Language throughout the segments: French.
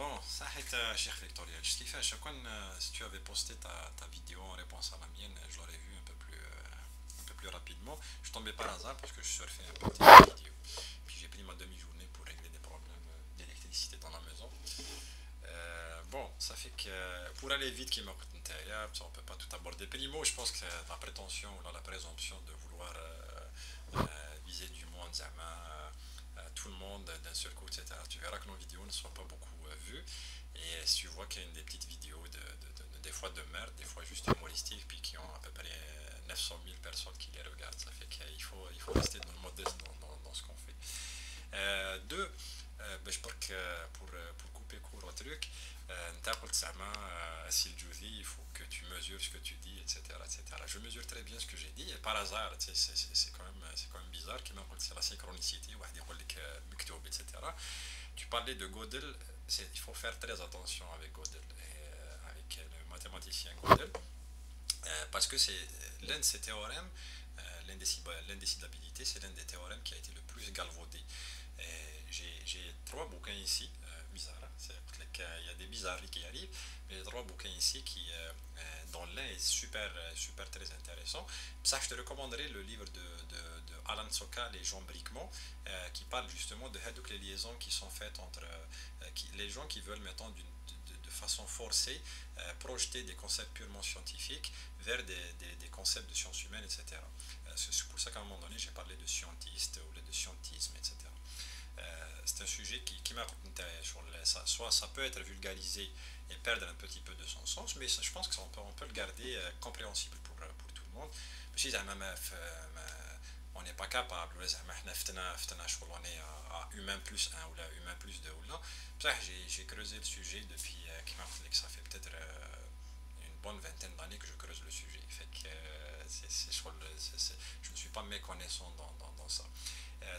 Bon, ça a été cher Victoria. Ce qui fait, à chaque fois, si tu avais posté ta vidéo en réponse à la mienne, je l'aurais vu un peu plus rapidement. Je tombais par hasard parce que je surfais un peu tes vidéos. Puis j'ai pris ma demi-journée pour régler des problèmes d'électricité dans la maison. Bon, ça fait que pour aller vite, qui m'a coûté une taille, on peut pas tout aborder. Primo, je pense que la prétention ou la présomption de vouloir viser du monde, tout le monde d'un seul coup, etc. Tu verras que nos vidéos ne sont pas beaucoup vues. Et si tu vois qu'il y a des petites vidéos des fois de merde, des fois juste humoristiques, puis qui ont à peu près 900 000 personnes qui les regardent, ça fait qu'il faut rester dans le modeste dans ce qu'on fait. Deux, ben, je crois que pour couper court au truc, il faut que tu mesures ce que tu dis, etc., etc. Je mesure très bien ce que j'ai dit, et par hasard, c'est quand même bizarre, c'est la synchronicité, etc. Tu parlais de Gödel, il faut faire très attention avec Gödel, avec le mathématicien Gödel, parce que c'est l'un de ces théorèmes, l'indécidabilité, c'est l'un des théorèmes qui a été le plus galvaudé. J'ai trois bouquins ici, bizarres, hein, il y a des bizarreries qui arrivent, mais j'ai trois bouquins ici dont l'un est super très intéressant. Ça, je te recommanderais le livre de Alan Sokal et Jean Bricmont, qui parle justement de les liaisons qui sont faites entre les gens qui veulent, mettons, de façon forcée, projeter des concepts purement scientifiques vers des concepts de sciences humaines, etc. C'est pour ça qu'à un moment donné, j'ai parlé de scientiste ou de scientisme, etc. C'est un sujet qui m'a ça, soit ça peut être vulgarisé et perdre un petit peu de son sens, mais ça, je pense qu'on peut le garder compréhensible pour tout le monde. ماشي زعما on n'est pas capable ولا زعما حنا فتنا شغل on est à humain plus un ou là humain plus 2 ou là. Ça, j'ai creusé le sujet depuis que ça fait peut-être une bonne vingtaine d'années que je creuse le sujet. Fait que je ne suis pas méconnaissant dans ça.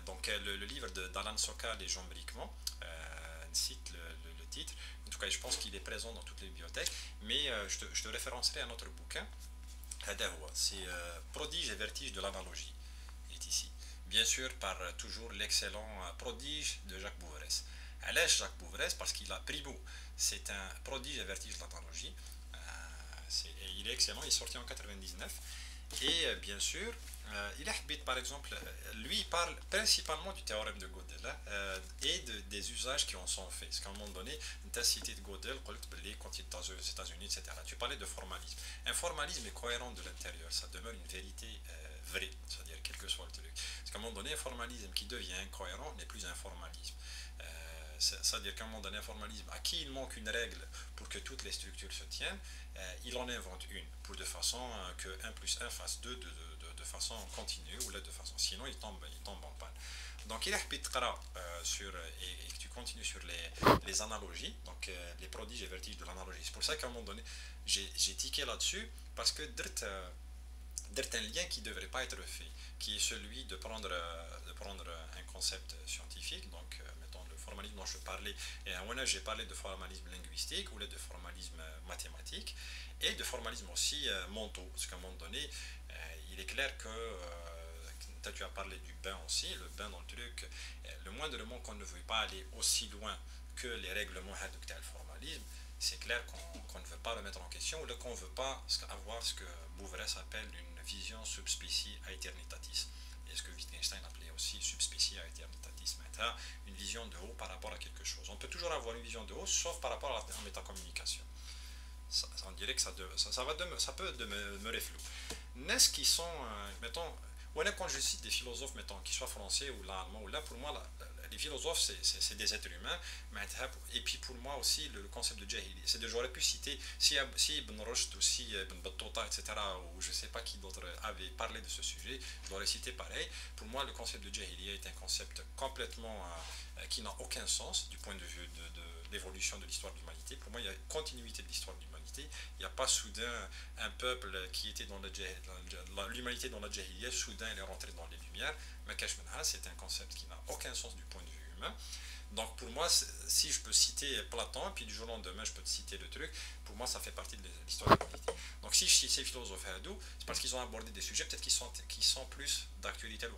Donc le livre d'Alan Sokal et Jean Bricmont cite le titre. En tout cas, je pense qu'il est présent dans toutes les bibliothèques. Mais je te référencerai à un autre bouquin. C'est Prodige et vertige de l'analogie. Il est ici. Bien sûr, par toujours l'excellent Prodige de Jacques Bouvresse. Allège Jacques Bouvresse parce qu'il a primo. C'est un prodige et vertige de l'analogie. Il est excellent. Il est sorti en 99. Et bien sûr, il a par exemple, lui il parle principalement du théorème de Gödel et des usages qui en sont faits. Parce qu'à un moment donné, tu as cité de Gödel quand il est aux États-Unis, etc. Tu parlais de formalisme. Un formalisme est cohérent de l'intérieur, ça demeure une vérité vraie, c'est-à-dire quel que soit le truc. Parce qu'à un moment donné, un formalisme qui devient incohérent n'est plus un formalisme. C'est-à-dire qu'à un moment donné, un formalisme, à qui il manque une règle pour que toutes les structures se tiennent, il en invente une, pour de façon que 1 plus 1 fasse 2 de façon continue, ou là de façon, sinon il tombe en panne. Donc il est et tu continues sur les analogies, donc les prodiges et vertiges de l'analogie. C'est pour ça qu'à un moment donné, j'ai tiqué là-dessus, parce que d'être un lien qui ne devrait pas être fait, qui est celui de prendre un concept scientifique, donc mettons le formalisme dont je parlais, et j'ai parlé de formalisme linguistique ou de formalisme mathématique, et de formalisme aussi mentaux, parce qu'à un moment donné, il est clair que tu as parlé du bain aussi, le bain dans le truc, le moindrement qu'on ne veut pas aller aussi loin que les règlements de le formalisme, c'est clair qu'on ne veut pas le mettre en question, ou qu'on ne veut pas avoir ce que Bouvresse appelle une vision subspecie aeternitatis, et ce que Wittgenstein appelait aussi subspecie aeternitatis, une vision de haut par rapport à quelque chose. On peut toujours avoir une vision de haut, sauf par rapport à la métacommunication. On dirait que ça peut demeurer flou. N'est-ce qui sont, mettons, quand je cite des philosophes, mettons, qu'ils soient français ou allemands, ou là, pour moi, les philosophes, c'est des êtres humains, et puis pour moi aussi, le concept de Jahili, j'aurais pu citer, si Ibn Rushd ou si Ibn Battuta, etc., ou je ne sais pas qui d'autre avait parlé de ce sujet, je l'aurais cité pareil. Pour moi, le concept de Jahili est un concept complètement qui n'a aucun sens du point de vue de l'évolution de l'histoire de l'humanité. Pour moi, il y a une continuité de l'histoire de l'humanité. Il n'y a pas soudain un peuple qui était dans l'humanité dans la Jahiliya, soudain il est rentré dans les Lumières. Makash Menha, c'est un concept qui n'a aucun sens du point de vue humain. Donc pour moi, si je peux citer Platon, et puis du jour au lendemain je peux te citer le truc, pour moi ça fait partie de l'histoire de l'humanité. Donc si je cite ces philosophes hadou, c'est parce qu'ils ont abordé des sujets peut-être qui sont plus d'actualité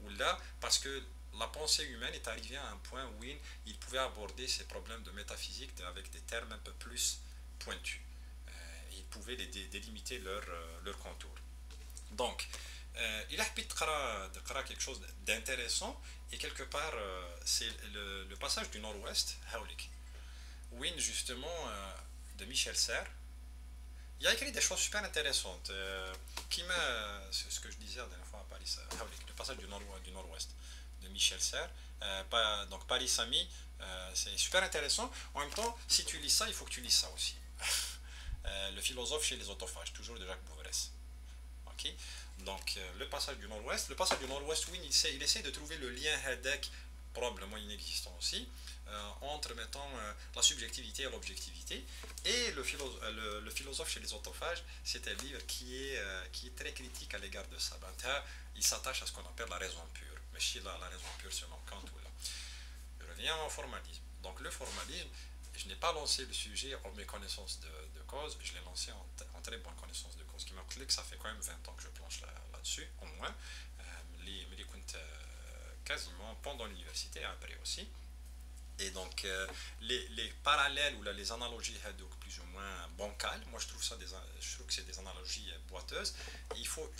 ou là, parce que la pensée humaine est arrivée à un point où il pouvait aborder ces problèmes de métaphysique avec des termes un peu plus pointus. Et il pouvait délimiter leur contour. Donc, il a de quelque chose d'intéressant et quelque part, c'est le passage du nord-ouest, Haulik. Win, justement, de Michel Serres, il a écrit des choses super intéressantes. Qui m'a, c'est ce que je disais la dernière fois à Paris, le passage du nord-ouest de Michel Serres. Donc Paris Samy, c'est super intéressant. En même temps, si tu lis ça, il faut que tu lis ça aussi. Le philosophe chez les autophages, toujours de Jacques Bouvresse. Okay. Donc le passage du nord-ouest, oui, il essaie de trouver le lien Hedek, probablement inexistant aussi, entre, mettons, la subjectivité et l'objectivité. Et le philosophe chez les autophages, c'est un livre qui est très critique à l'égard de ça. Il s'attache à ce qu'on appelle la raison pure. Mais si la raison pure selon Kant ou là. Je reviens au formalisme. Donc le formalisme, je n'ai pas lancé le sujet en méconnaissance de cause, je l'ai lancé en très bonne connaissance de cause. Ce qui m'a rappelé que ça fait quand même 20 ans que je planche là-dessus, au moins. Mais les comptes quasiment pendant l'université et après aussi. Et donc, les parallèles ou là, les analogies plus ou moins bancales, moi je trouve, je trouve que c'est des analogies boiteuses. Et il faut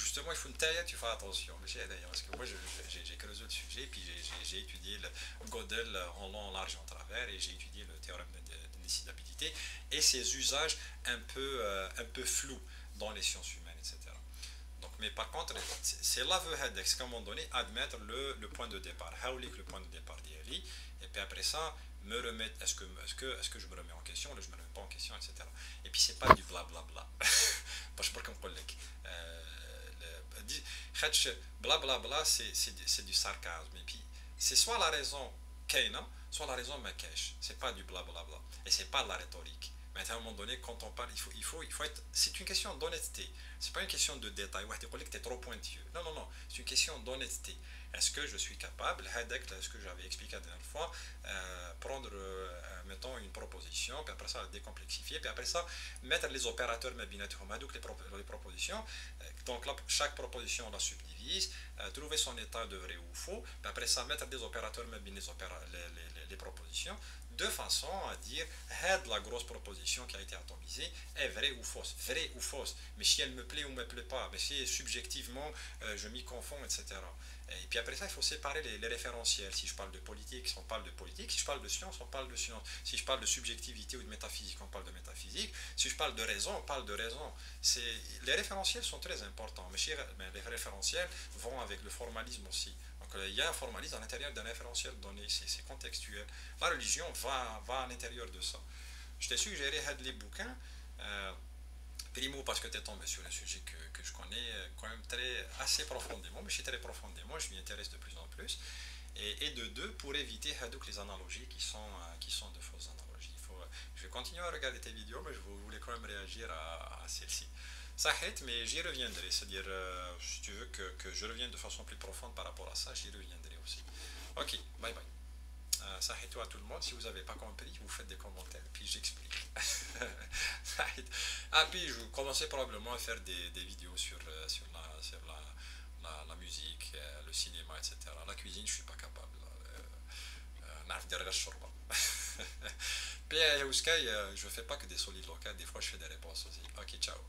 une taille, tu fais attention. Parce que moi j'ai creusé le sujet, puis j'ai étudié le Gödel en long, en large et en travers, et j'ai étudié le théorème de décidabilité et ses usages un peu flous dans les sciences humaines, etc. Donc, mais par contre, c'est l'aveu Hedex qu'à un moment donné, admettre le point de départ. Haulik, le point de départ d'Eli, et puis après ça, me remettre, est-ce que je me remets en question, là je me remets pas en question, etc. Et puis c'est pas du blablabla. Parce que comme collègue. Blablabla, c'est du sarcasme. Et puis, c'est soit la raison Keina, soit la raison Makesh. C'est pas du blablabla. Et c'est pas de la rhétorique. Mais à un moment donné, quand on parle, il faut être. C'est une question d'honnêteté. C'est pas une question de détail. Ouais, t'es trop pointilleux. Non, non, non. C'est une question d'honnêteté. Est-ce que je suis capable, ce que j'avais expliqué la dernière fois, prendre, mettons, une proposition, puis après ça, la décomplexifier, puis après ça, mettre les opérateurs les propositions. Donc là, chaque proposition, on la subdivise, trouver son état de vrai ou faux, puis après ça, mettre des opérateurs les propositions, de façon à dire, la grosse proposition qui a été atomisée est vraie ou fausse, mais si elle me plaît ou ne me plaît pas, mais si subjectivement je m'y confonds, etc. Et puis après ça, il faut séparer les référentiels. Si je parle de politique, on parle de politique. Si je parle de science, on parle de science. Si je parle de subjectivité ou de métaphysique, on parle de métaphysique. Si je parle de raison, on parle de raison. Les référentiels sont très importants, mais les référentiels vont avec le formalisme aussi. Donc il y a un formalisme à l'intérieur d'un référentiel donné, c'est contextuel. La religion va à l'intérieur de ça. Je t'ai suggéré les bouquins. Primo, parce que tu es tombé sur un sujet que je connais quand même assez profondément, mais je suis très profondément, je m'y intéresse de plus en plus. Et de deux, pour éviter les analogies qui sont de fausses analogies. Je vais continuer à regarder tes vidéos, mais je voulais quand même réagir à celle-ci. Ça arrête, mais j'y reviendrai. C'est-à-dire, si tu veux que je revienne de façon plus profonde par rapport à ça, j'y reviendrai aussi. Ok, bye bye. Ça arrête à tout le monde. Si vous n'avez pas compris, vous faites des commentaires, puis j'explique. Puis je vais commencer probablement à faire des vidéos sur la musique, le cinéma, etc. La cuisine, je ne suis pas capable. Puis, je ne fais pas que des solides locales, des fois je fais des réponses aussi. Ok, ciao.